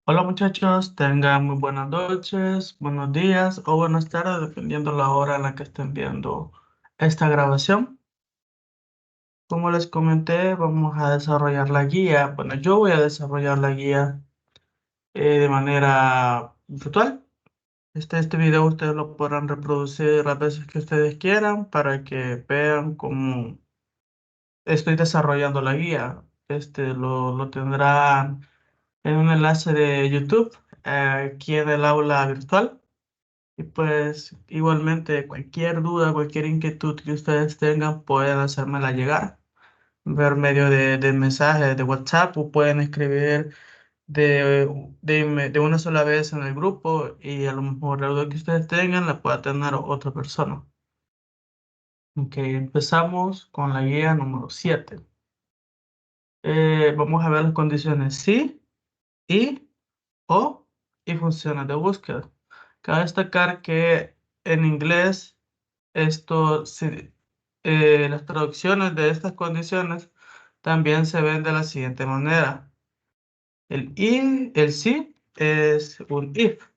Hola muchachos, tengan muy buenas noches, buenos días o buenas tardes, dependiendo la hora en la que estén viendo esta grabación. Como les comenté, vamos a desarrollar la guía. Bueno, yo voy a desarrollar la guía de manera virtual. Este video ustedes lo podrán reproducir las veces que ustedes quieran para que vean cómo estoy desarrollando la guía. Lo tendrán en un enlace de YouTube aquí en el aula virtual. Y pues igualmente cualquier duda, cualquier inquietud que ustedes tengan, pueden hacérmela llegar por medio de mensajes de WhatsApp o pueden escribir de una sola vez en el grupo y a lo mejor la duda que ustedes tengan la pueda tener otra persona. Ok, empezamos con la guía número 7. Vamos a ver las condiciones sí, y, o y funciones de búsqueda. Cabe destacar que en inglés las traducciones de estas condiciones también se ven de la siguiente manera. El sí es un if,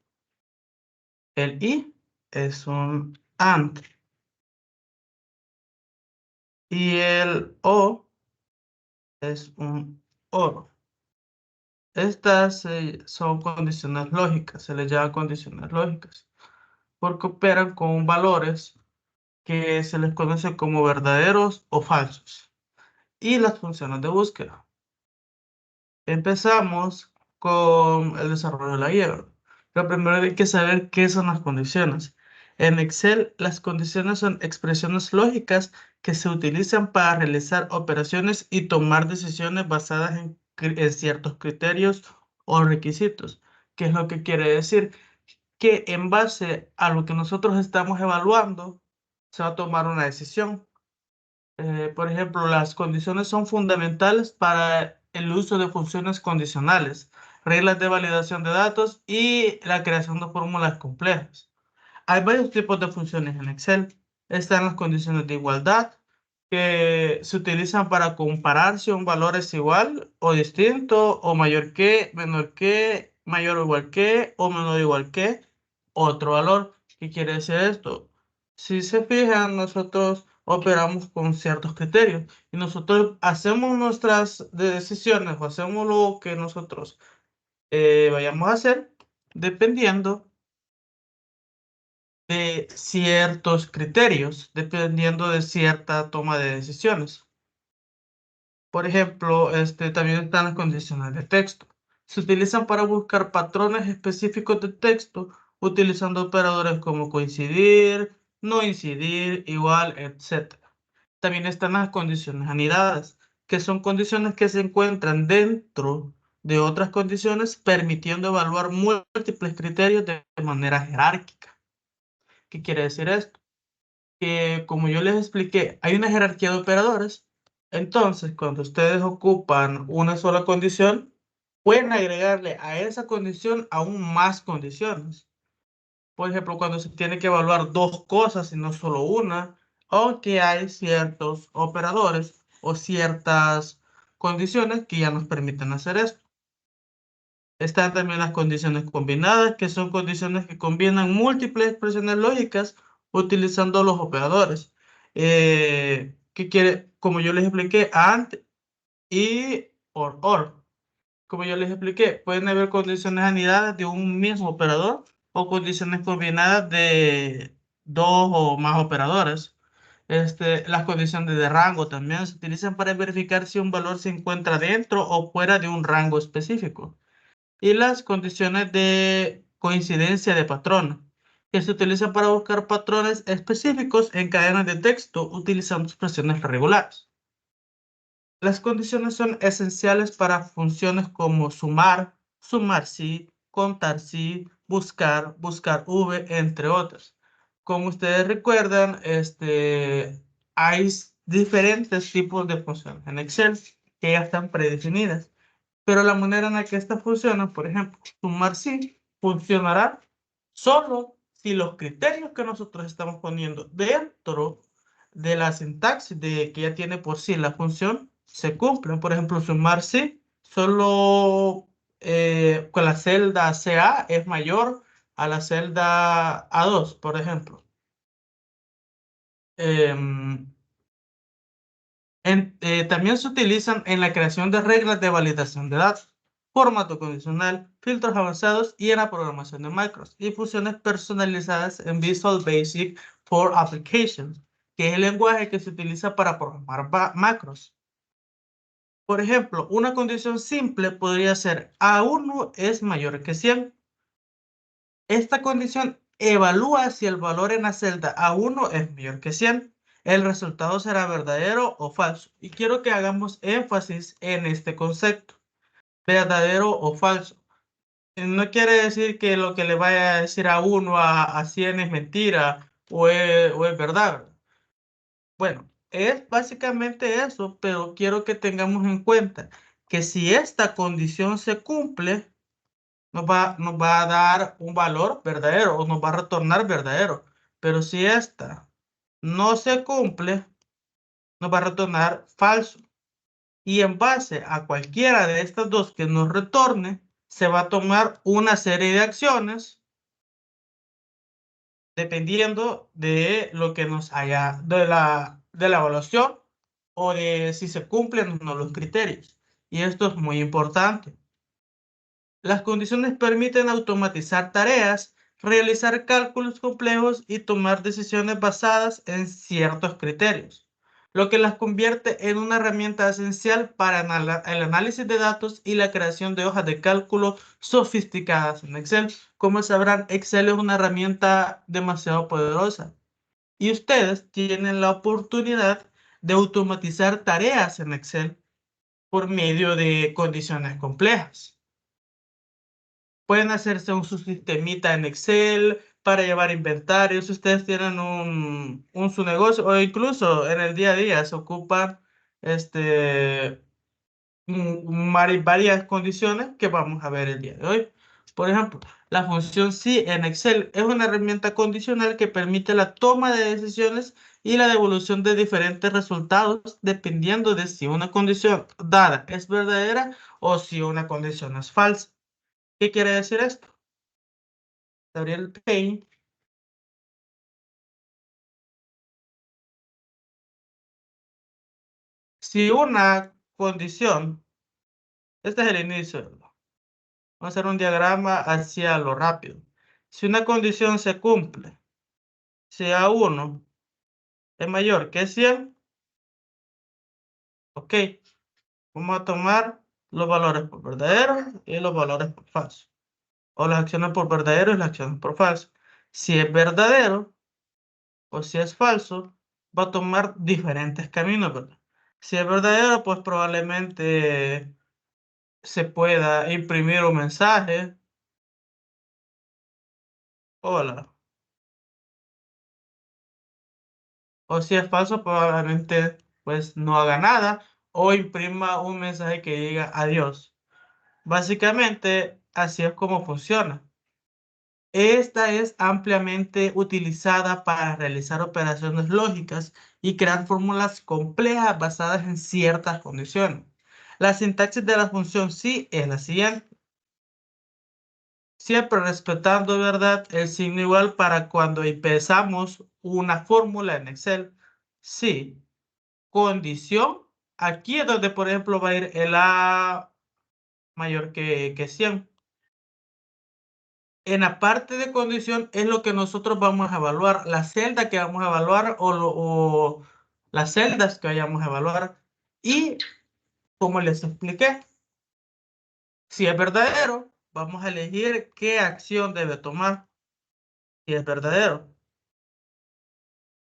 el y es un and y el o es un or. Estas son condiciones lógicas, se les llama condiciones lógicas, porque operan con valores que se les conoce como verdaderos o falsos. Y las funciones de búsqueda. Empezamos con el desarrollo de la guía, ¿verdad? Pero primero hay que saber qué son las condiciones. En Excel, las condiciones son expresiones lógicas que se utilizan para realizar operaciones y tomar decisiones basadas en ciertos criterios o requisitos. ¿Qué es lo que quiere decir? Que en base a lo que nosotros estamos evaluando, se va a tomar una decisión. Por ejemplo, las condiciones son fundamentales para el uso de funciones condicionales, reglas de validación de datos y la creación de fórmulas complejas. Hay varios tipos de funciones en Excel. Están las condiciones de igualdad, que se utilizan para comparar si un valor es igual o distinto, o mayor que, menor que, mayor o igual que, o menor o igual que otro valor. ¿Qué quiere decir esto? Si se fijan, nosotros operamos con ciertos criterios y nosotros hacemos nuestras decisiones o hacemos lo que nosotros vayamos a hacer dependiendo de ciertos criterios, dependiendo de cierta toma de decisiones. Por ejemplo, también están las condiciones de texto. Se utilizan para buscar patrones específicos de texto, utilizando operadores como coincidir, no incidir, igual, etc. También están las condiciones anidadas, que son condiciones que se encuentran dentro de otras condiciones, permitiendo evaluar múltiples criterios de manera jerárquica. ¿Qué quiere decir esto? Que como yo les expliqué, hay una jerarquía de operadores. Entonces, cuando ustedes ocupan una sola condición, pueden agregarle a esa condición aún más condiciones. Por ejemplo, cuando se tiene que evaluar dos cosas y no solo una, o que hay ciertos operadores o ciertas condiciones que ya nos permiten hacer esto. Están también las condiciones combinadas, que son condiciones que combinan múltiples expresiones lógicas utilizando los operadores. ¿Qué quiere? Como yo les expliqué, AND y OR. Como yo les expliqué, pueden haber condiciones anidadas de un mismo operador o condiciones combinadas de dos o más operadores. Las condiciones de rango también se utilizan para verificar si un valor se encuentra dentro o fuera de un rango específico y las condiciones de coincidencia de patrón, que se utilizan para buscar patrones específicos en cadenas de texto utilizando expresiones regulares. Las condiciones son esenciales para funciones como sumar, sumar sí, contar sí, buscar, buscar v, entre otras. Como ustedes recuerdan, hay diferentes tipos de funciones en Excel que ya están predefinidas. Pero la manera en la que esta funciona, por ejemplo, sumar sí, funcionará solo si los criterios que nosotros estamos poniendo dentro de la sintaxis de que ya tiene por sí la función se cumplen. Por ejemplo, sumar sí solo con la celda CA es mayor a la celda A2, por ejemplo. Em, también se utilizan en la creación de reglas de validación de datos, formato condicional, filtros avanzados y en la programación de macros y funciones personalizadas en Visual Basic for Applications, que es el lenguaje que se utiliza para programar macros. Por ejemplo, una condición simple podría ser A1 es mayor que 100. Esta condición evalúa si el valor en la celda A1 es mayor que 100. El resultado será verdadero o falso. Y quiero que hagamos énfasis en este concepto, verdadero o falso. No quiere decir que lo que le vaya a decir a 1 a 100 es mentira o es verdad. Bueno, es básicamente eso, pero quiero que tengamos en cuenta que si esta condición se cumple, nos va a dar un valor verdadero o nos va a retornar verdadero. Pero si esta no se cumple, nos va a retornar falso. Y en base a cualquiera de estas dos que nos retorne, se va a tomar una serie de acciones dependiendo de lo que nos haya, de la evaluación o de si se cumplen o no los criterios. Y esto es muy importante. Las condiciones permiten automatizar tareas, realizar cálculos complejos y tomar decisiones basadas en ciertos criterios, lo que las convierte en una herramienta esencial para el análisis de datos y la creación de hojas de cálculo sofisticadas en Excel. Como sabrán, Excel es una herramienta demasiado poderosa y ustedes tienen la oportunidad de automatizar tareas en Excel por medio de condiciones complejas. Pueden hacerse un su sistemita en Excel para llevar inventarios. Si ustedes tienen su negocio o incluso en el día a día se ocupan este, varias condiciones que vamos a ver el día de hoy. Por ejemplo, la función si en Excel es una herramienta condicional que permite la toma de decisiones y la devolución de diferentes resultados dependiendo de si una condición dada es verdadera o si una condición es falsa. ¿Qué quiere decir esto? Gabriel Payne. Si una condición, este es el inicio, vamos a hacer un diagrama hacia lo rápido. Si una condición se cumple, si A1 es mayor que 100, ok, vamos a tomar los valores por verdadero y los valores por falso. O las acciones por verdadero y las acciones por falso. Si es verdadero o si es falso, va a tomar diferentes caminos, ¿verdad? Si es verdadero, pues probablemente se pueda imprimir un mensaje. Hola. O si es falso, probablemente pues no haga nada o imprima un mensaje que diga adiós. Básicamente, así es como funciona. Esta es ampliamente utilizada para realizar operaciones lógicas y crear fórmulas complejas basadas en ciertas condiciones. La sintaxis de la función sí es la siguiente. Siempre respetando, ¿verdad? El signo igual para cuando empezamos una fórmula en Excel. Sí, condición. Aquí es donde, por ejemplo, va a ir el A mayor que 100. En la parte de condición es lo que nosotros vamos a evaluar, la celda que vamos a evaluar o las celdas que vayamos a evaluar. Y como les expliqué, si es verdadero, vamos a elegir qué acción debe tomar. Si es verdadero.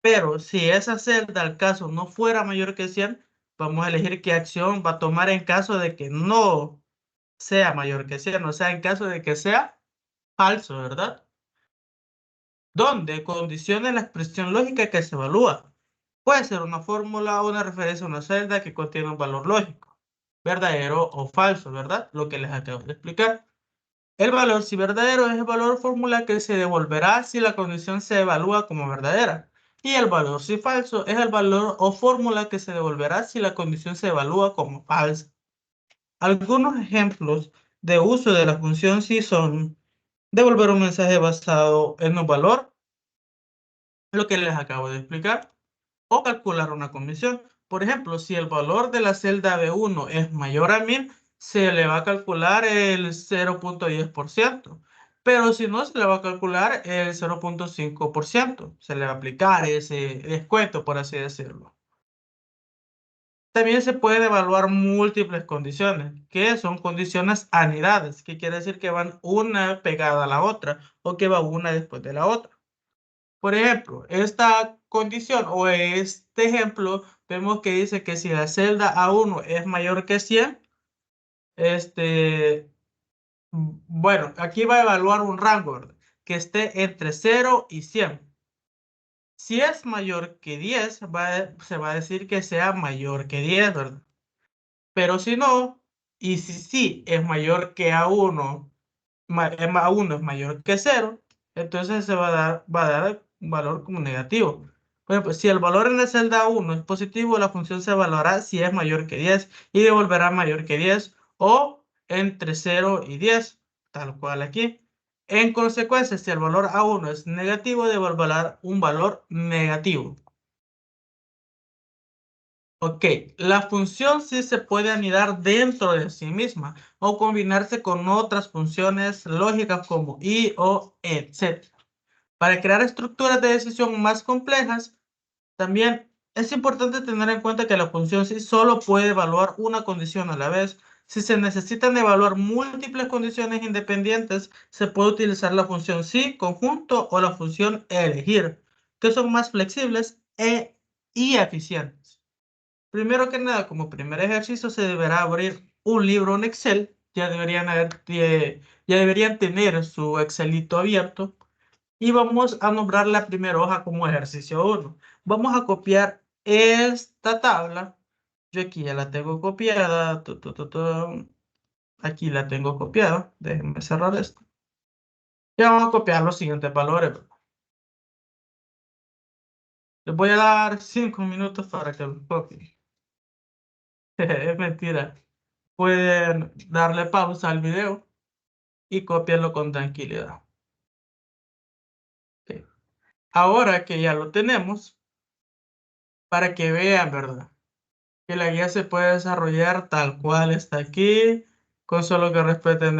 Pero si esa celda al caso no fuera mayor que 100, vamos a elegir qué acción va a tomar en caso de que no sea mayor que 100, o sea, en caso de que sea falso, ¿verdad? Donde condicione la expresión lógica que se evalúa. Puede ser una fórmula o una referencia a una celda que contiene un valor lógico, verdadero o falso, ¿verdad? Lo que les acabo de explicar. El valor, si verdadero, es el valor fórmula que se devolverá si la condición se evalúa como verdadera. Y el valor, si falso, es el valor o fórmula que se devolverá si la condición se evalúa como falsa. Algunos ejemplos de uso de la función sí son devolver un mensaje basado en un valor, lo que les acabo de explicar, o calcular una condición. Por ejemplo, si el valor de la celda B1 es mayor a 1000, se le va a calcular el 0,10%. Pero si no, se le va a calcular el 0,5%. Se le va a aplicar ese descuento, por así decirlo. También se pueden evaluar múltiples condiciones, que son condiciones anidadas, que quiere decir que van una pegada a la otra o que va una después de la otra. Por ejemplo, esta condición o este ejemplo, vemos que dice que si la celda A1 es mayor que 100, bueno, aquí va a evaluar un rango, ¿verdad? Que esté entre 0 y 100. Si es mayor que 10, se va a decir que sea mayor que 10, ¿verdad? Pero si no, y si sí es mayor que A1, A1 es mayor que 0, entonces va a dar un valor como negativo. Por ejemplo, si el valor en la celda 1 es positivo, la función se evaluará si es mayor que 10 y devolverá mayor que 10 o entre 0 y 10, tal cual aquí. En consecuencia, si el valor A1 es negativo, devolverá un valor negativo. Ok, la función sí se puede anidar dentro de sí misma o combinarse con otras funciones lógicas como y, o, etc. Para crear estructuras de decisión más complejas, también es importante tener en cuenta que la función sí solo puede evaluar una condición a la vez. Si se necesitan evaluar múltiples condiciones independientes, se puede utilizar la función sí conjunto o la función elegir, que son más flexibles y eficientes. Primero que nada, como primer ejercicio, se deberá abrir un libro en Excel. Ya deberían tener su Excelito abierto. Y vamos a nombrar la primera hoja como ejercicio 1. Vamos a copiar esta tabla. Yo aquí ya la tengo copiada. Aquí la tengo copiada. Déjenme cerrar esto. Y vamos a copiar los siguientes valores, ¿verdad? Les voy a dar 5 minutos para que los copien. Es mentira. Pueden darle pausa al video y copiarlo con tranquilidad. Ok. Ahora que ya lo tenemos, para que vean, ¿verdad? Que la guía se puede desarrollar tal cual está aquí, con solo que respeten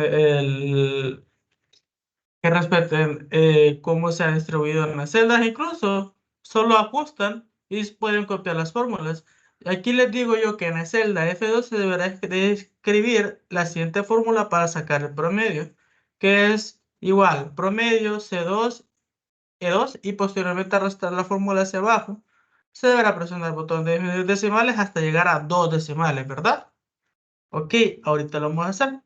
cómo se ha distribuido en las celdas, incluso solo ajustan y pueden copiar las fórmulas. Aquí les digo yo que en la celda F2 se deberá escribir la siguiente fórmula para sacar el promedio, que es igual promedio C2 E2 y posteriormente arrastrar la fórmula hacia abajo. Se deberá presionar el botón de decimales hasta llegar a 2 decimales, ¿verdad? Ok, ahorita lo vamos a hacer.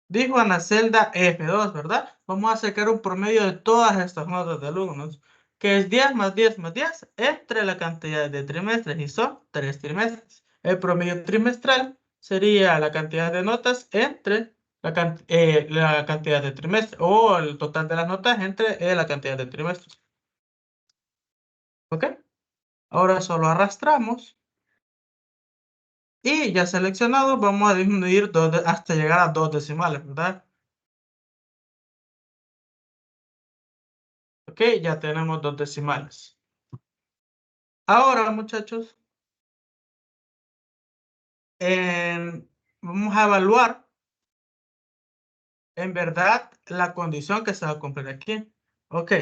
Dijo en la celda F2, ¿verdad? Vamos a sacar un promedio de todas estas notas de alumnos, que es 10 más 10 más 10 entre la cantidad de trimestres y son 3 trimestres. El promedio trimestral sería la cantidad de notas entre la cantidad de trimestres o el total de las notas entre la cantidad de trimestres. ¿Ok? Ahora solo arrastramos y ya seleccionado vamos a disminuir hasta llegar a 2 decimales, ¿verdad? Ok, ya tenemos 2 decimales. Ahora, muchachos, vamos a evaluar en verdad la condición que se va a cumplir aquí. Ok,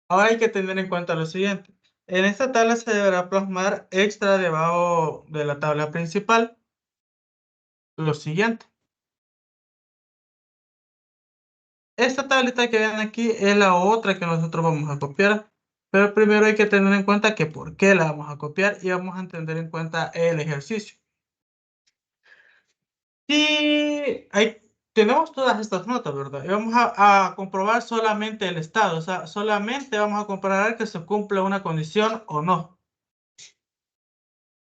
ahora hay que tener en cuenta lo siguiente. En esta tabla se deberá plasmar extra debajo de la tabla principal lo siguiente. Esta tablita que ven aquí es la otra que nosotros vamos a copiar. Pero primero hay que tener en cuenta que por qué la vamos a copiar y vamos a tener en cuenta el ejercicio. Sí, tenemos todas estas notas, ¿verdad? Y vamos a comprobar solamente el estado, o sea, solamente vamos a comprobar que se cumple una condición o no.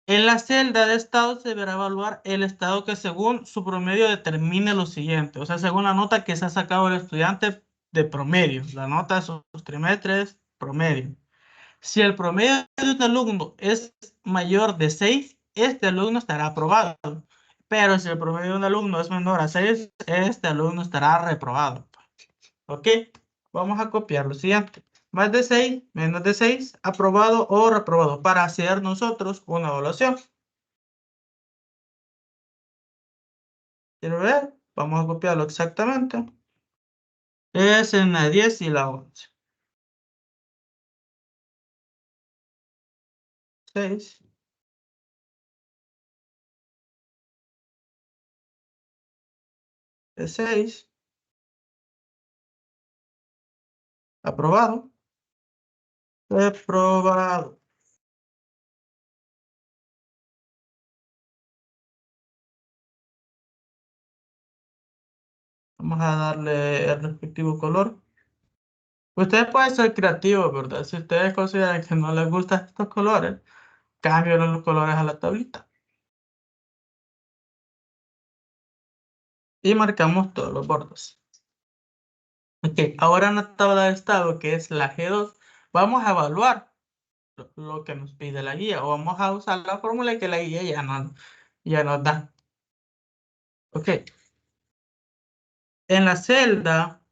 En la celda de estado se deberá evaluar el estado que según su promedio determine lo siguiente, o sea, según la nota que se ha sacado el estudiante de promedio, la nota de sus trimestres promedio. Si el promedio de un alumno es mayor de 6, este alumno estará aprobado. Pero si el promedio de un alumno es menor a 6, este alumno estará reprobado. ¿Ok? Vamos a copiar lo siguiente. Más de 6, menos de 6, aprobado o reprobado, para hacer nosotros una evaluación. ¿Quiero ver? Vamos a copiarlo exactamente. Es en la 10 y la 11. 6, es 6, aprobado, reprobado. Vamos a darle el respectivo color. Ustedes pueden ser creativos, ¿verdad? Si ustedes consideran que no les gustan estos colores, cambien los colores a la tablita. Y marcamos todos los bordes. Ok, ahora en la tabla de estado, que es la G2, vamos a evaluar lo que nos pide la guía. O vamos a usar la fórmula que la guía ya nos da. Ok, en la celda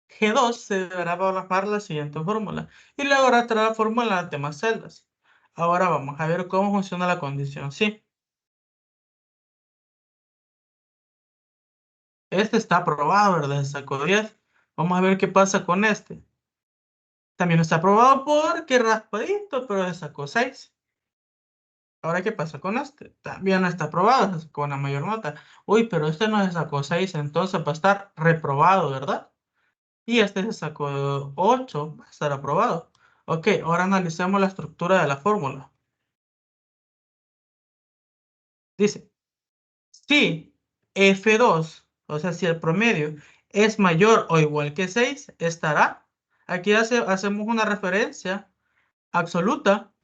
G2 se deberá evaluar la siguiente fórmula. Y luego arrastrar la fórmula en las demás celdas. Ahora vamos a ver cómo funciona la condición. Sí. Este está aprobado, ¿verdad? Sacó 10. Vamos a ver qué pasa con este. También está aprobado porque raspadito, pero sacó 6. Ahora, ¿qué pasa con este? También está aprobado, se sacó una mayor nota. Uy, pero este no se sacó 6, entonces va a estar reprobado, ¿verdad? Y este se sacó 8, va a estar aprobado. Ok, ahora analicemos la estructura de la fórmula. Dice, si F2, o sea, si el promedio es mayor o igual que 6, estará. Aquí hacemos una referencia absoluta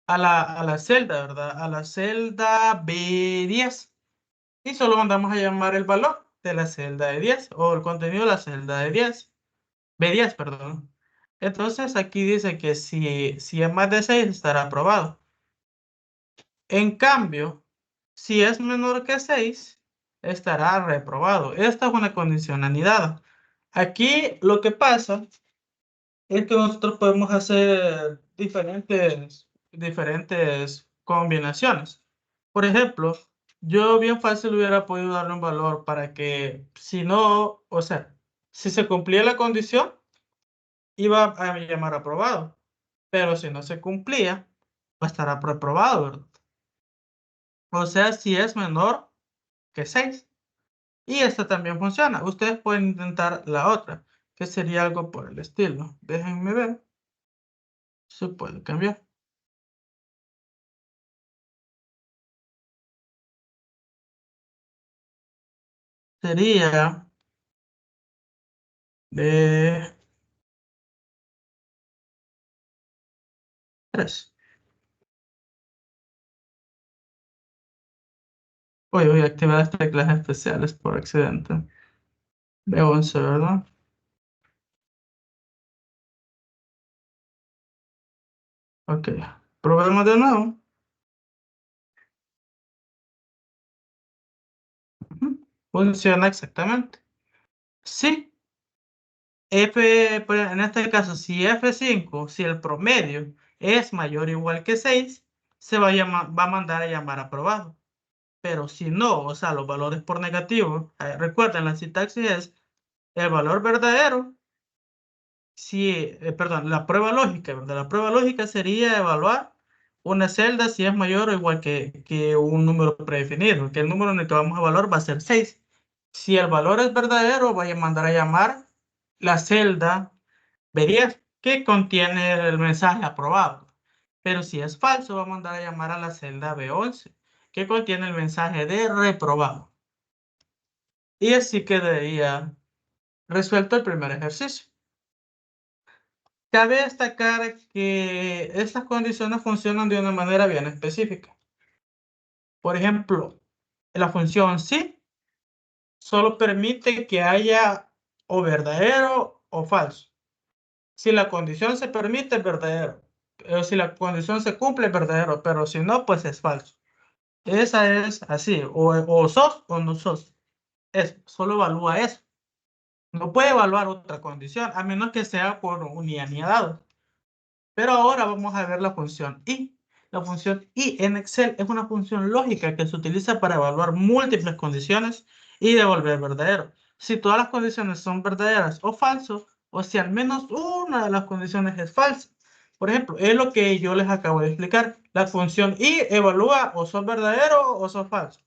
a la celda, ¿verdad? A la celda B10. Y solo mandamos a llamar el valor de la celda de 10 o el contenido de la celda de 10. B10, perdón. Entonces aquí dice que si es más de 6 estará aprobado. En cambio, si es menor que 6 estará reprobado. Esta es una condicionalidad. Aquí lo que pasa es que nosotros podemos hacer diferentes combinaciones. Por ejemplo, yo bien fácil hubiera podido darle un valor para que si no, o sea, si se cumplía la condición, iba a llamar aprobado. Pero si no se cumplía, va a estar reprobado, ¿verdad? O sea, si es menor que 6. Y esta también funciona. Ustedes pueden intentar la otra, que sería algo por el estilo. Déjenme ver. Se puede cambiar. Sería de 3. Hoy voy a activar las teclas especiales por accidente. De 11, ¿verdad? Ok. Probemos de nuevo. Ujú. Funciona exactamente. Sí. En este caso, si F5, si el promedio es mayor o igual que 6, va a mandar a llamar aprobado. Pero si no, o sea, los valores por negativo, recuerden, la sintaxis es el valor verdadero. Si, perdón, la prueba lógica, ¿verdad? La prueba lógica sería evaluar una celda si es mayor o igual que un número predefinido, que el número en el que vamos a evaluar va a ser 6. Si el valor es verdadero, voy a mandar a llamar la celda B10 que contiene el mensaje aprobado. Pero si es falso, va a mandar a llamar a la celda B11 que contiene el mensaje de reprobado. Y así quedaría resuelto el primer ejercicio. Cabe destacar que estas condiciones funcionan de una manera bien específica. Por ejemplo, la función sí solo permite que haya o verdadero o falso. Si la condición se permite, es verdadero. Si la condición se cumple, es verdadero, pero si no, pues es falso. Esa es así, o sos o no sos. Solo evalúa eso. No puede evaluar otra condición, a menos que sea por unidad ni dado. Pero ahora vamos a ver la función y. La función y en Excel es una función lógica que se utiliza para evaluar múltiples condiciones y devolver verdadero. Si todas las condiciones son verdaderas o falsos, o si al menos una de las condiciones es falsa. Por ejemplo, es lo que yo les acabo de explicar. La función y evalúa o son verdaderos o son falsos.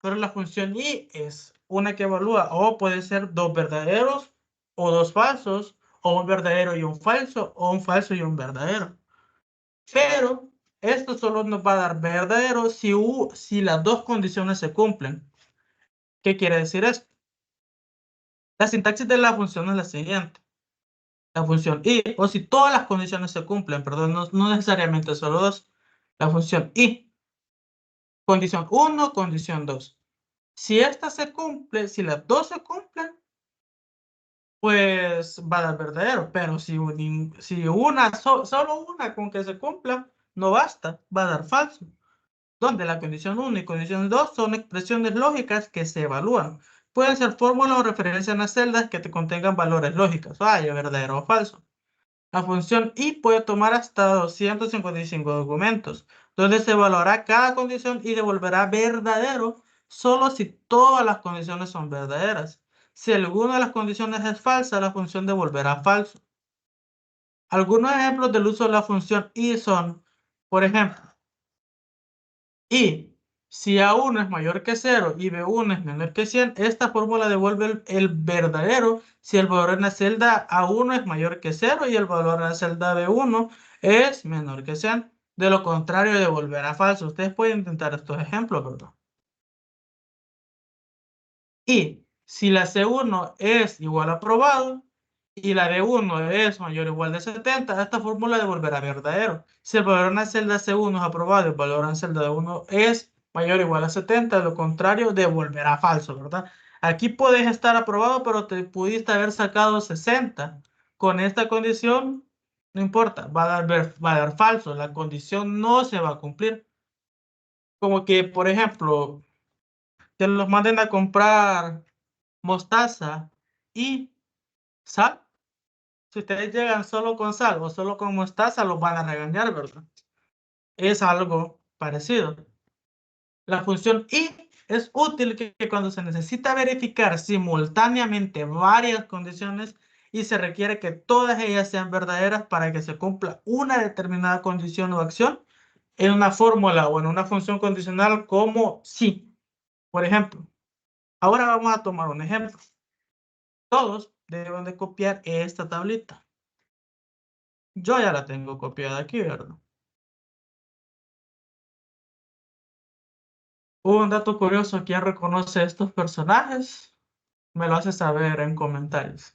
Pero la función y es una que evalúa o puede ser dos verdaderos o dos falsos, o un verdadero y un falso, o un falso y un verdadero. Pero esto solo nos va a dar verdadero si las dos condiciones se cumplen. ¿Qué quiere decir esto? La sintaxis de la función es la siguiente. La función y, o si todas las condiciones se cumplen, perdón, no necesariamente solo dos. La función y, condición 1, condición 2. Si esta se cumple, si las dos se cumplen, pues va a dar verdadero. Pero si solo una con que se cumpla, no basta, va a dar falso. Donde la condición 1 y condición 2 son expresiones lógicas que se evalúan. Pueden ser fórmulas o referencias en las celdas que te contengan valores lógicos, vaya, verdadero o falso. La función y puede tomar hasta 255 documentos, donde se evaluará cada condición y devolverá verdadero solo si todas las condiciones son verdaderas. Si alguna de las condiciones es falsa, la función devolverá falso. Algunos ejemplos del uso de la función y son, por ejemplo, y si A1 es mayor que 0 y B1 es menor que 100, esta fórmula devuelve el verdadero si el valor en la celda A1 es mayor que 0 y el valor en la celda B1 es menor que 100. De lo contrario, devolverá falso. Ustedes pueden intentar estos ejemplos, ¿verdad? Y si la C1 es igual a probado y la D1 es mayor o igual de 70, esta fórmula devolverá verdadero. Si el valor en la celda C1 es aprobado y el valor en la celda D1 es mayor o igual a 70, de lo contrario, devolverá falso, ¿verdad? Aquí puedes estar aprobado, pero te pudiste haber sacado 60. Con esta condición, no importa, va a dar falso. La condición no se va a cumplir. Como que, por ejemplo, que los manden a comprar mostaza y sal. Si ustedes llegan solo con sal o solo con mostaza, los van a regañar, ¿verdad? Es algo parecido. La función y es útil que cuando se necesita verificar simultáneamente varias condiciones y se requiere que todas ellas sean verdaderas para que se cumpla una determinada condición o acción en una fórmula o en una función condicional como sí. Por ejemplo, ahora vamos a tomar un ejemplo. Todos deben de copiar esta tablita. Yo ya la tengo copiada aquí, ¿verdad? Un dato curioso, ¿quién reconoce estos personajes? Me lo hace saber en comentarios.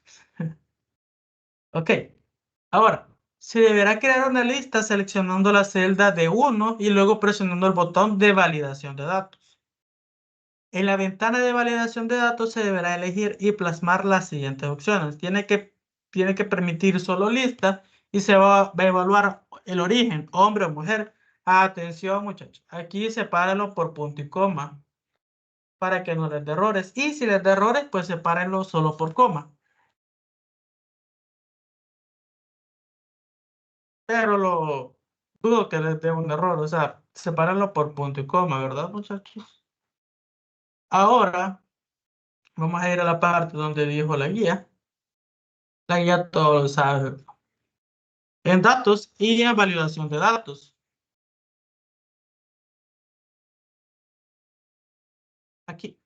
Ok, ahora, se deberá crear una lista seleccionando la celda de 1 y luego presionando el botón de validación de datos. En la ventana de validación de datos se deberá elegir y plasmar las siguientes opciones. Tiene que permitir solo lista y se va a evaluar el origen, hombre o mujer. Atención, muchachos. Aquí sepárenlo por punto y coma para que no les dé errores. Y si les da errores, pues sepárenlo solo por coma. Pero lo dudo que les dé un error. O sea, sepárenlo por punto y coma, ¿verdad, muchachos? Ahora vamos a ir a la parte donde dijo la guía. La guía todo lo sabe. En datos y en validación de datos. Aquí,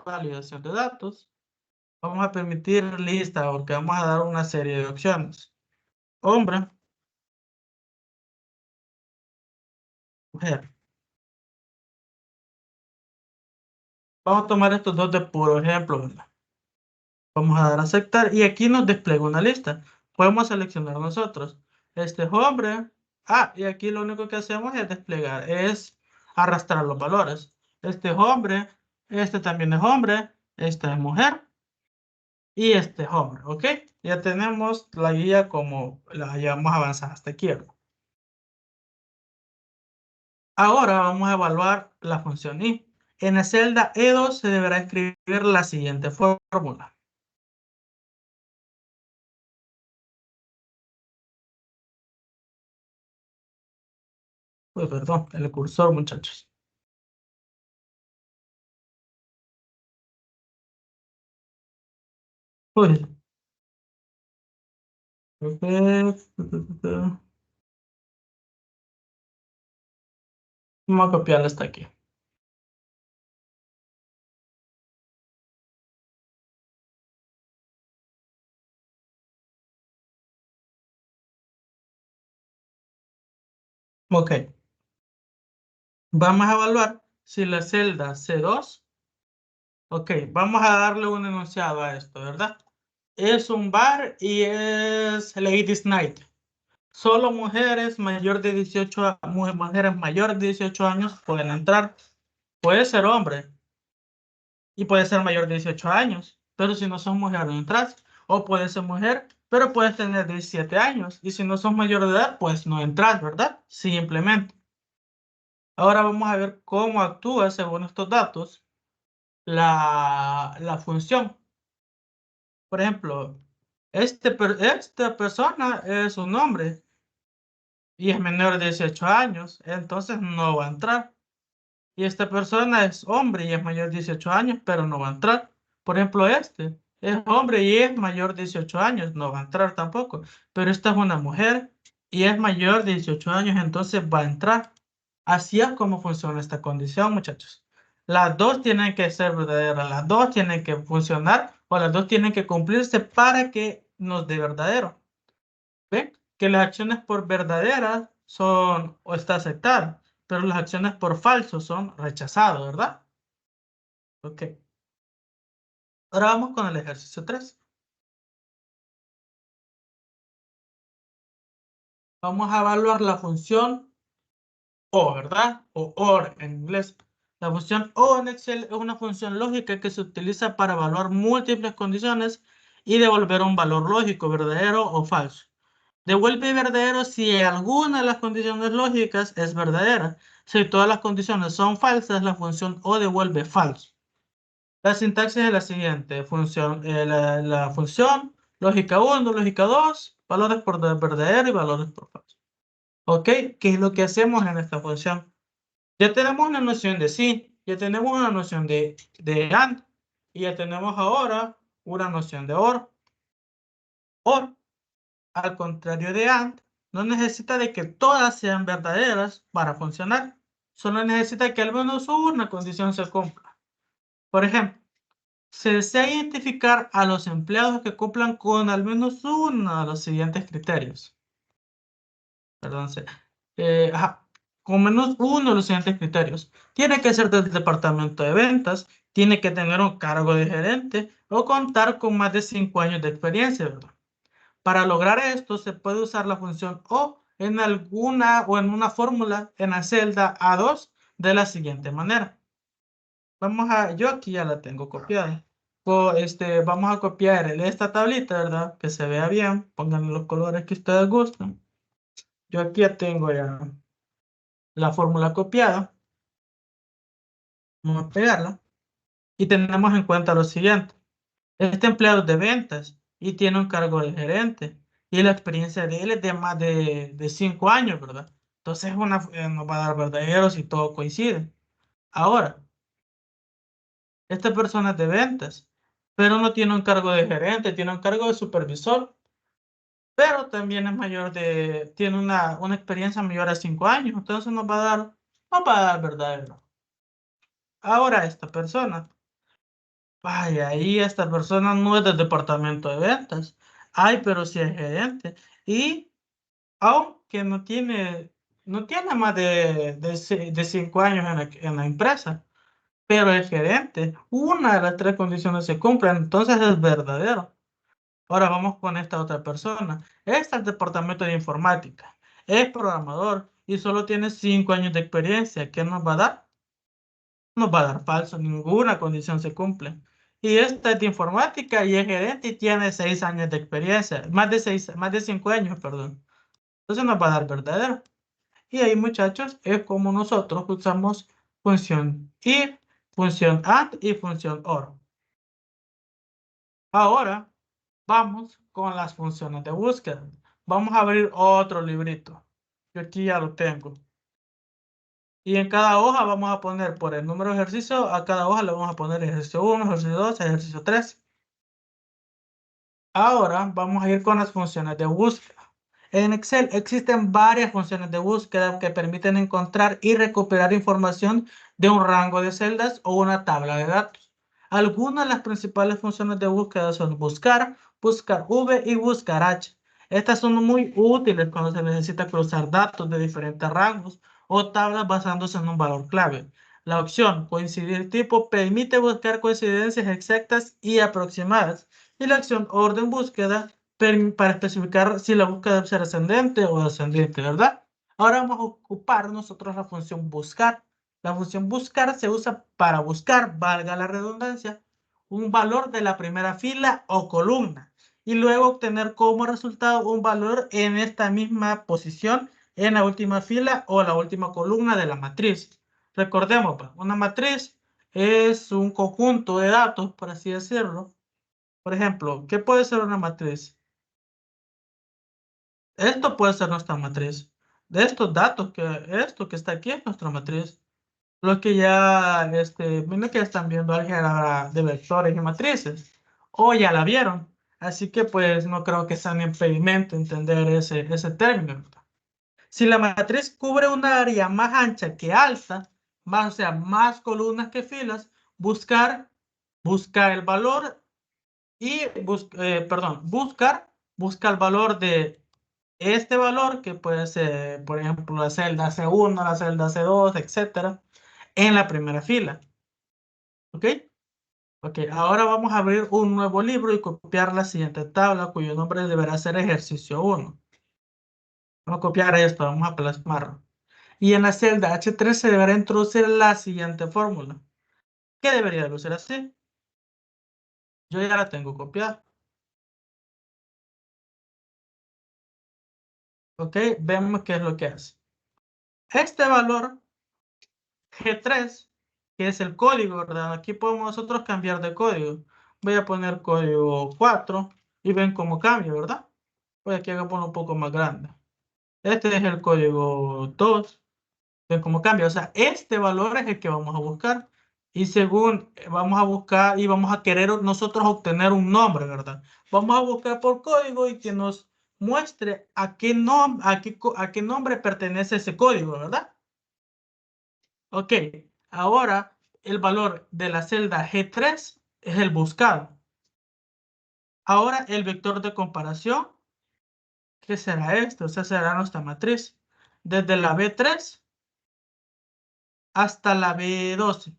validación de datos. Vamos a permitir lista porque vamos a dar una serie de opciones. Hombre, mujer. Vamos a tomar estos dos de puro ejemplo, ¿verdad? Vamos a dar a aceptar y aquí nos despliega una lista. Podemos seleccionar nosotros. Este es hombre. Y aquí lo único que hacemos es desplegar, es arrastrar los valores. Este es hombre, este también es hombre, esta es mujer. y este es hombre, ¿ok? Ya tenemos la guía como la llevamos avanzada hasta aquí, ¿verdad? Ahora vamos a evaluar la función y. En la celda E2 se deberá escribir la siguiente fórmula. Uy, perdón, el cursor, muchachos. Uy, ok. Vamos a copiarla hasta aquí. Ok, vamos a evaluar si la celda C2, ok, vamos a darle un enunciado a esto, ¿verdad? Es un bar y es Ladies Night. Solo mujeres mayor de 18, mujeres mayores de 18 años pueden entrar. Puede ser hombre y puede ser mayor de 18 años, pero si no son mujeres no entras. O puede ser mujer, pero puedes tener 17 años. Y si no sos mayor de edad, pues no entras, ¿verdad? Simplemente. Ahora vamos a ver cómo actúa según estos datos la función. Por ejemplo, esta persona es un hombre y es menor de 18 años, entonces no va a entrar. Y esta persona es hombre y es mayor de 18 años, pero no va a entrar. Por ejemplo, este es hombre y es mayor de 18 años, no va a entrar tampoco. Pero esta es una mujer y es mayor de 18 años, entonces va a entrar. Así es como funciona esta condición, muchachos. Las dos tienen que ser verdaderas, las dos tienen que funcionar o las dos tienen que cumplirse para que nos dé verdadero. ¿Ven? Que las acciones por verdaderas son o está aceptada, pero las acciones por falso son rechazadas, ¿verdad? Ok. Ahora vamos con el ejercicio 3. Vamos a evaluar la función O, ¿verdad? O OR en inglés. La función O en Excel es una función lógica que se utiliza para evaluar múltiples condiciones y devolver un valor lógico, verdadero o falso. Devuelve verdadero si alguna de las condiciones lógicas es verdadera. Si todas las condiciones son falsas, la función O devuelve falso. La sintaxis es la siguiente. La función, lógica uno, lógica 2, valores por verdadero y valores por falso. ¿Ok? ¿Qué es lo que hacemos en esta función? Ya tenemos una noción de sí, ya tenemos una noción de AND, y ya tenemos ahora una noción de OR. OR, al contrario de AND, no necesita de que todas sean verdaderas para funcionar. Solo necesita que al menos una condición se cumpla. Por ejemplo, se desea identificar a los empleados que cumplan con al menos uno de los siguientes criterios. Perdón, ajá, con menos uno de los siguientes criterios. Tiene que ser del departamento de ventas, tiene que tener un cargo de gerente o contar con más de 5 años de experiencia, ¿verdad? Para lograr esto, se puede usar la función O en alguna o en una fórmula en la celda A2 de la siguiente manera. Yo aquí ya la tengo copiada. Vamos a copiar esta tablita, ¿verdad? Que se vea bien. Pongan los colores que ustedes gusten. Yo aquí ya tengo ya la fórmula copiada. Vamos a pegarla. Y tenemos en cuenta lo siguiente. Este empleado es de ventas y tiene un cargo de gerente. Y la experiencia de él es de más de 5 años, ¿verdad? Entonces nos va a dar verdaderos si todo coincide. Ahora, esta persona es de ventas, pero no tiene un cargo de gerente, tiene un cargo de supervisor, pero también tiene una experiencia mayor a 5 años, entonces nos va a dar verdadero. Ahora esta persona, vaya, ahí esta persona no es del departamento de ventas, ay, pero sí es gerente, y aunque no tiene más de 5 años en la empresa, pero es gerente, una de las tres condiciones se cumplen, entonces es verdadero. Ahora vamos con esta otra persona. Está el departamento de informática. Es programador y solo tiene 5 años de experiencia. ¿Qué nos va a dar? Nos va a dar falso. Ninguna condición se cumple. Y esta es de informática y es gerente y tiene 6 años de experiencia, más de 5 años, perdón. Entonces nos va a dar verdadero. Y ahí, muchachos, es como nosotros usamos función if, función and y función or. Ahora vamos con las funciones de búsqueda. Vamos a abrir otro librito. Yo aquí ya lo tengo. Y en cada hoja vamos a poner por el número de ejercicio, a cada hoja le vamos a poner ejercicio 1, ejercicio 2, ejercicio 3. Ahora vamos a ir con las funciones de búsqueda. En Excel existen varias funciones de búsqueda que permiten encontrar y recuperar información de un rango de celdas o una tabla de datos. Algunas de las principales funciones de búsqueda son buscar, buscar V y buscar H. Estas son muy útiles cuando se necesita cruzar datos de diferentes rangos o tablas basándose en un valor clave. La opción coincidir tipo permite buscar coincidencias exactas y aproximadas. Y la acción orden búsqueda para especificar si la búsqueda debe ser ascendente o descendiente, ¿verdad? Ahora vamos a ocupar nosotros la función buscar. La función buscar se usa para buscar, valga la redundancia, un valor de la primera fila o columna y luego obtener como resultado un valor en esta misma posición en la última fila o la última columna de la matriz. Recordemos, pues, una matriz es un conjunto de datos, por así decirlo. Por ejemplo, ¿qué puede ser una matriz? Esto puede ser nuestra matriz. De estos datos, esto que está aquí es nuestra matriz. Los que ya, miren que están viendo álgebra de vectores y matrices. O ya la vieron. Así que pues no creo que sea un impedimento entender ese término. Si la matriz cubre una área más ancha que alta, más, o sea, más columnas que filas, buscar el valor y busca el valor de este valor, que puede ser, por ejemplo, la celda C1, la celda C2, etcétera, en la primera fila. ¿Ok? Ok, ahora vamos a abrir un nuevo libro y copiar la siguiente tabla, cuyo nombre deberá ser ejercicio 1. Vamos a copiar esto, vamos a plasmarlo. Y en la celda H3 se deberá introducir la siguiente fórmula. ¿Qué debería de ser así? Yo ya la tengo copiada. ¿Ok? Vemos qué es lo que hace. Este valor G3, que es el código, ¿verdad? Aquí podemos nosotros cambiar de código. Voy a poner código 4 y ven cómo cambia, ¿verdad? Voy aquí a ponerlo un poco más grande. Este es el código 2. Ven cómo cambia. O sea, este valor es el que vamos a buscar. Y según vamos a buscar y vamos a querer nosotros obtener un nombre, ¿verdad? Vamos a buscar por código y que nos muestre a qué nombre pertenece ese código, ¿verdad? Ok, ahora el valor de la celda G3 es el buscado. Ahora el vector de comparación, ¿qué será esto? O sea, será nuestra matriz. Desde la B3 hasta la B12.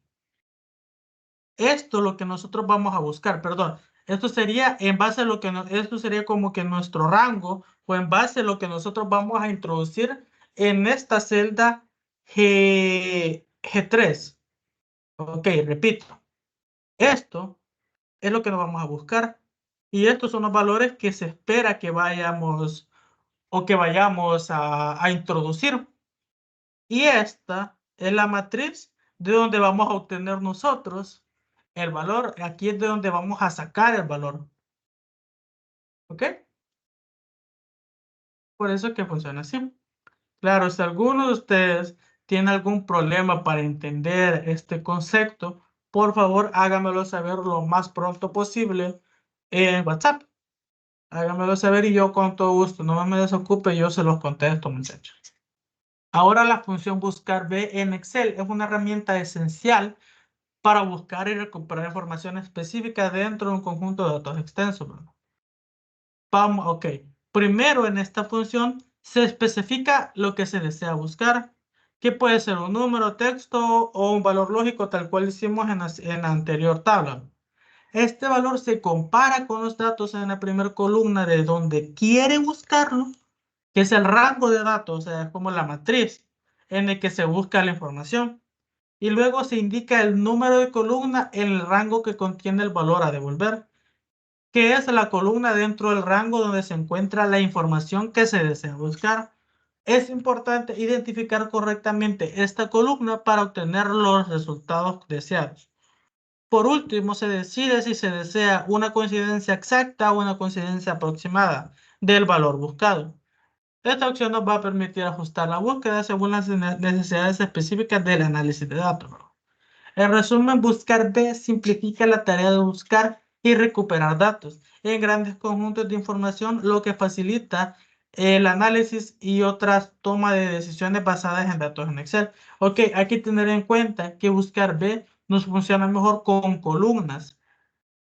Esto es lo que nosotros vamos a buscar, perdón. Esto sería en base a lo que esto sería como que nuestro rango o en base a lo que nosotros vamos a introducir en esta celda G3. Ok, repito. Esto es lo que nos vamos a buscar. Y estos son los valores que se espera que vayamos o que vayamos a introducir. Y esta es la matriz de donde vamos a obtener nosotros el valor. Aquí es de donde vamos a sacar el valor. ¿Ok? Por eso es que funciona así. Claro, si alguno de ustedes tiene algún problema para entender este concepto, por favor háganmelo saber lo más pronto posible en WhatsApp. Háganmelo saber y yo con todo gusto, no me desocupe, yo se los contesto, muchachos. Ahora la función buscar B en Excel es una herramienta esencial para buscar y recuperar información específica dentro de un conjunto de datos extensos, ¿verdad? Vamos, ok. Primero en esta función se especifica lo que se desea buscar, que puede ser un número, texto o un valor lógico tal cual hicimos en la anterior tabla. Este valor se compara con los datos en la primera columna de donde quiere buscarlo, que es el rango de datos, o sea, es como la matriz en el que se busca la información. y luego se indica el número de columna en el rango que contiene el valor a devolver, que es la columna dentro del rango donde se encuentra la información que se desea buscar. Es importante identificar correctamente esta columna para obtener los resultados deseados. Por último, se decide si se desea una coincidencia exacta o una coincidencia aproximada del valor buscado. Esta opción nos va a permitir ajustar la búsqueda según las necesidades específicas del análisis de datos. En resumen, buscar B simplifica la tarea de buscar y recuperar datos en grandes conjuntos de información, lo que facilita el análisis y otras tomas de decisiones basadas en datos en Excel. Ok, hay que tener en cuenta que buscar B nos funciona mejor con columnas.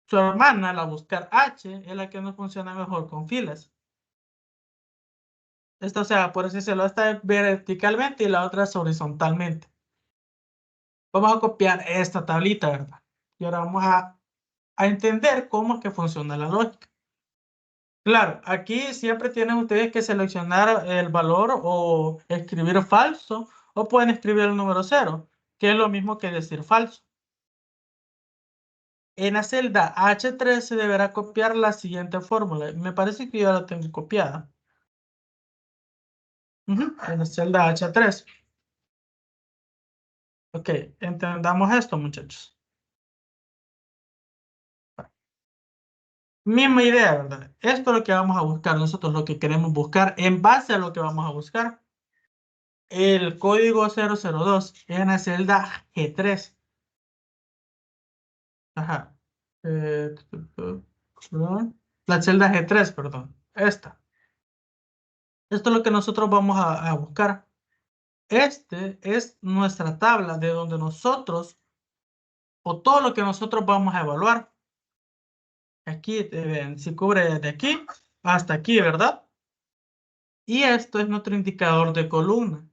Su hermana, la buscar H, es la que nos funciona mejor con filas. Esta, o sea, por así decirlo, esta es verticalmente y la otra es horizontalmente. Vamos a copiar esta tablita, ¿verdad? Y ahora vamos a entender cómo es que funciona la lógica. Claro, aquí siempre tienen ustedes que seleccionar el valor o escribir falso o pueden escribir el número 0, que es lo mismo que decir falso. En la celda H3 se deberá copiar la siguiente fórmula. Me parece que yo la tengo copiada. En la celda H3. Ok, entendamos esto, muchachos. Misma idea, ¿verdad? Esto es lo que vamos a buscar nosotros, lo que queremos buscar en base a lo que vamos a buscar. El código 002 en la celda G3. Ajá. Perdón. La celda G3, perdón. Esta. Esto es lo que nosotros vamos a buscar. Este es nuestra tabla de donde nosotros, o todo lo que nosotros vamos a evaluar. Aquí, si cubre desde aquí hasta aquí, ¿verdad? Y esto es nuestro indicador de columna.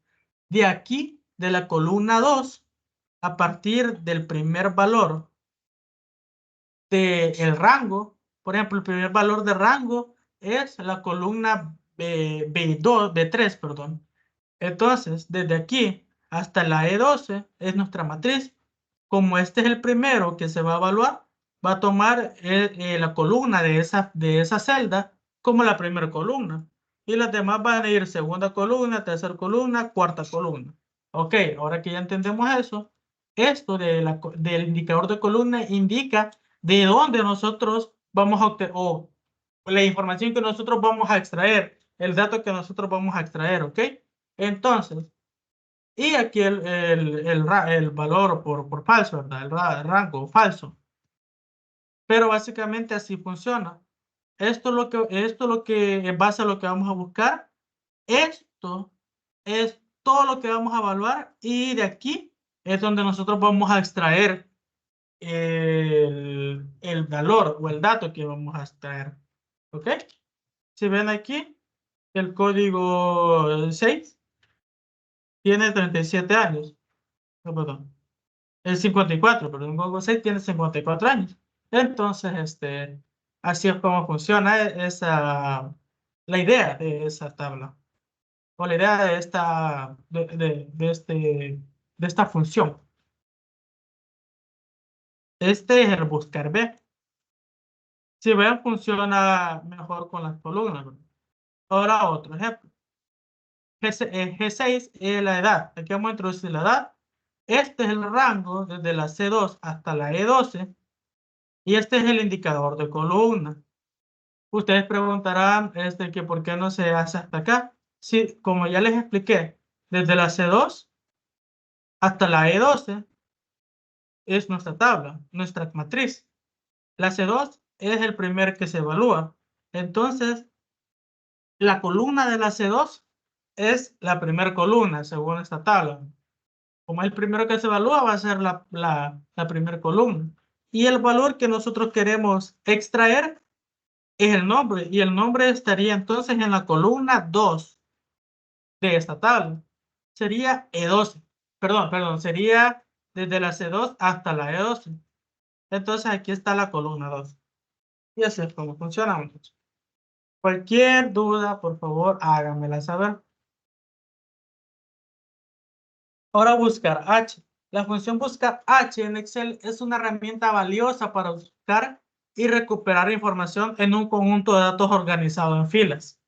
De aquí, de la columna 2, a partir del primer valor del rango, por ejemplo, el primer valor de rango es la columna B2, B3, perdón. Entonces, desde aquí hasta la E12 es nuestra matriz. Como este es el primero que se va a evaluar, va a tomar la columna de esa celda como la primera columna. Y las demás van a ir segunda columna, tercera columna, cuarta columna. Ok, ahora que ya entendemos eso, esto del indicador de columna indica de dónde nosotros vamos a obtener, o la información que nosotros vamos a extraer, el dato que nosotros vamos a extraer, ¿ok? Entonces, y aquí el valor por falso, ¿verdad? El rango falso. Pero básicamente así funciona. Esto es lo que, en base a lo que vamos a buscar, esto es todo lo que vamos a evaluar y de aquí es donde nosotros vamos a extraer el valor o el dato que vamos a extraer. ¿Ok? Si ven aquí, el código 6 tiene 37 años. No, perdón. El 54, pero un Google 6 tiene 54 años. Entonces, así es como funciona la idea de esa tabla, o la idea de de esta función. Este es el buscar B. Si ven, funciona mejor con las columnas, ¿no? Ahora otro ejemplo. G6 es la edad. Aquí vamos a introducir la edad. Este es el rango desde la C2 hasta la E12. Y este es el indicador de columna. Ustedes preguntarán que por qué no se hace hasta acá. Sí, como ya les expliqué, desde la C2 hasta la E12 es nuestra tabla, nuestra matriz. La C2 es el primer que se evalúa. Entonces, la columna de la C2 es la primera columna según esta tabla. Como es el primero que se evalúa, va a ser la primera columna. Y el valor que nosotros queremos extraer es el nombre. Y el nombre estaría entonces en la columna 2 de esta tabla. Sería E12. Perdón, sería desde la C2 hasta la E12. Entonces aquí está la columna 2. Y así es como funciona, muchachos. Cualquier duda, por favor, háganmela saber. Ahora buscar H. La función buscar H en Excel es una herramienta valiosa para buscar y recuperar información en un conjunto de datos organizado en filas.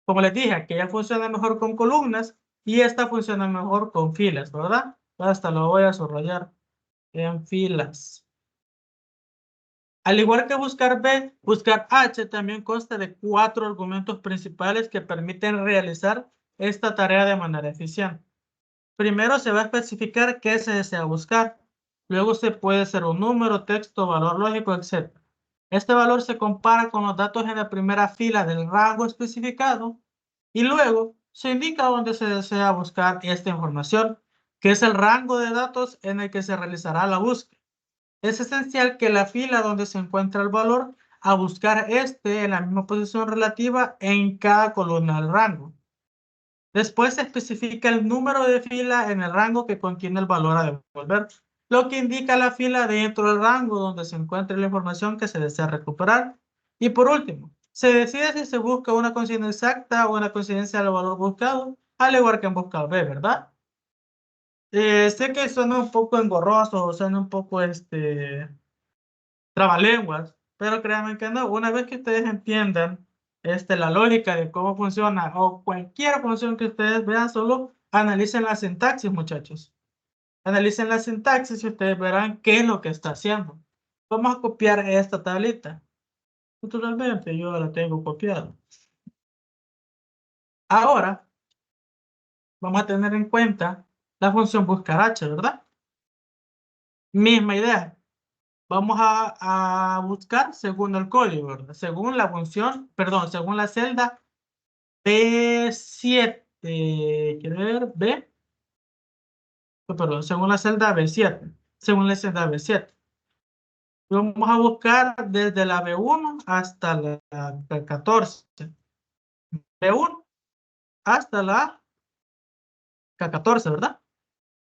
Como les dije, aquella funciona mejor con columnas y esta funciona mejor con filas, ¿verdad? Hasta lo voy a subrayar en filas. Al igual que buscar B, buscar H también consta de 4 argumentos principales que permiten realizar esta tarea de manera eficiente. Primero se va a especificar qué se desea buscar. Luego se puede ser un número, texto, valor lógico, etc. Este valor se compara con los datos en la primera fila del rango especificado y luego se indica dónde se desea buscar esta información, que es el rango de datos en el que se realizará la búsqueda. Es esencial que la fila donde se encuentra el valor a buscar esté en la misma posición relativa en cada columna del rango. Después se especifica el número de fila en el rango que contiene el valor a devolver, lo que indica la fila dentro del rango donde se encuentra la información que se desea recuperar. Y por último, se decide si se busca una coincidencia exacta o una coincidencia del valor buscado, al igual que en buscado B, ¿verdad? Sé que suena un poco engorroso, suena un poco trabalenguas, pero créanme que no. Una vez que ustedes entiendan la lógica de cómo funciona o cualquier función que ustedes vean, solo analicen la sintaxis, muchachos. Analicen la sintaxis y ustedes verán qué es lo que está haciendo. Vamos a copiar esta tablita. Naturalmente, yo la tengo copiada. Ahora, vamos a tener en cuenta la función buscar h, ¿verdad? Misma idea. Vamos a buscar según el código, ¿verdad? Según la función, perdón, según la celda B7, quiero ver, perdón, según la celda B7, según la celda B7. Vamos a buscar desde la B1 hasta la K14. B1 hasta la K14, ¿verdad?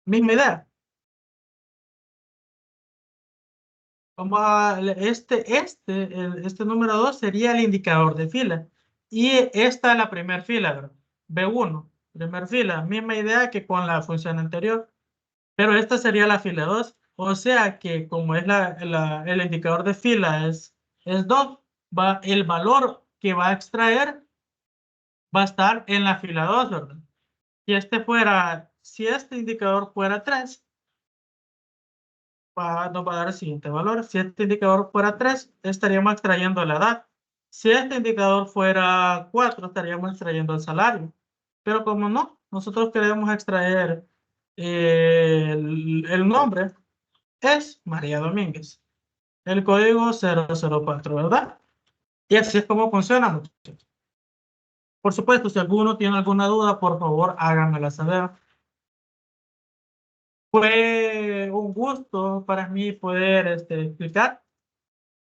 Misma idea. Vamos a, este número 2 sería el indicador de fila. Y esta es la primera fila, ¿verdad? B1, primera fila, misma idea que con la función anterior. Pero esta sería la fila 2. O sea que como es el indicador de fila es 2, el valor que va a extraer va a estar en la fila 2, ¿verdad? Si este indicador fuera 3, nos va a dar el siguiente valor. Si este indicador fuera 3, estaríamos extrayendo la edad. Si este indicador fuera 4, estaríamos extrayendo el salario. Pero como no, nosotros queremos extraer el nombre, es María Domínguez. El código 004, ¿verdad? Y así es como funciona, muchachos. Por supuesto, si alguno tiene alguna duda, por favor, háganmela saber. Fue un gusto para mí poder explicar.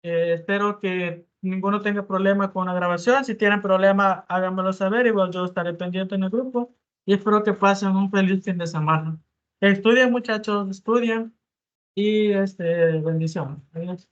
Espero que ninguno tenga problema con la grabación. Si tienen problema, háganmelo saber. Igual yo estaré pendiente en el grupo. Y espero que pasen un feliz fin de semana. Estudien, muchachos, estudien. Y bendiciones. Adiós.